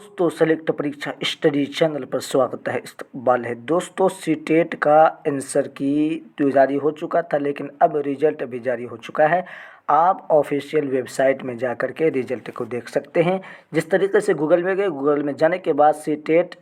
दोस्तों सेलेक्ट परीक्षा study channel पर स्वागत है। इस्तकबाल है दोस्तों। सीटेट का आंसर की तो जारी हो चुका था, लेकिन अब रिजल्ट भी जारी हो चुका है। आप ऑफिशियल वेबसाइट में जा कर के रिजल्ट को देख सकते हैं। जिस तरीके से गूगल में गए, गूगल में जाने के बाद सीटेट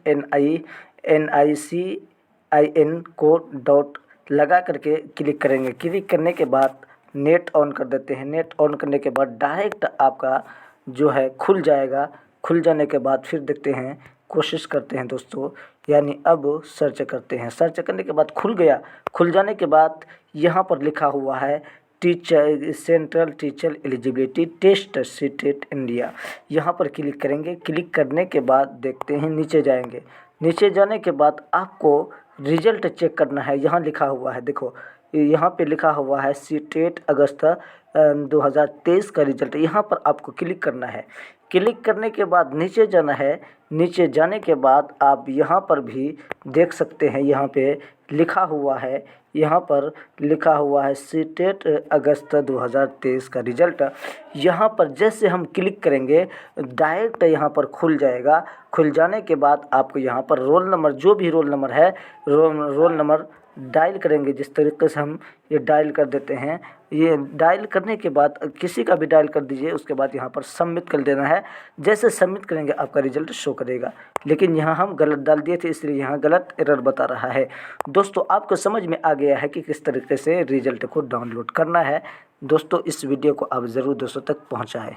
NICIN को डॉट लगा करके क्लिक करेंगे। क्लिक करने के बाद नेट ऑन कर देते हैं। नेट ऑन करने के बाद डायरेक्ट आपका जो है खुल जाएगा। खुल जाने के बाद फिर देखते हैं, कोशिश करते हैं दोस्तों, यानी अब सर्च करते हैं। सर्च करने के बाद खुल गया। खुल जाने के बाद यहाँ पर लिखा हुआ है teacher central teacher eligibility test CTET India. यहाँ पर क्लिक करेंगे। क्लिक करने के बाद देखते हैं, नीचे जाएंगे। नीचे जाने के बाद आपको रिजल्ट चेक करना है। यहाँ लिखा हुआ है, देखो यहाँ पे लिखा हुआ है सीटेट अगस्त 2023 का रिजल्ट। यहाँ पर आपको क्लिक करना है। क्लिक करने के बाद नीचे जाना है। नीचे जाने के बाद आप यहाँ पर भी देख सकते हैं, यहाँ पे लिखा हुआ है, यहाँ पर लिखा हुआ है सीटेट अगस्त 2023 का रिजल्ट। यहाँ पर जैसे हम क्लिक करेंगे डायरेक्ट यहाँ पर खुल जाएगा। खुल जाने के बाद आपको यहाँ पर रोल नंबर, जो भी रोल नंबर है, रोल नंबर डायल करेंगे। जिस तरीके से हम ये डायल कर देते हैं, ये डायल करने के बाद किसी का भी डायल कर दीजिए। उसके बाद यहाँ पर सबमिट कर देना है। जैसे सबमिट करेंगे आपका रिजल्ट शो करेगा। लेकिन यहाँ हम गलत डाल दिए थे, इसलिए यहाँ गलत एरर बता रहा है। दोस्तों आपको समझ में आ गया है कि किस तरीके से रिजल्ट को डाउनलोड करना है। दोस्तों इस वीडियो को आप ज़रूर दोस्तों तक पहुँचाएँ।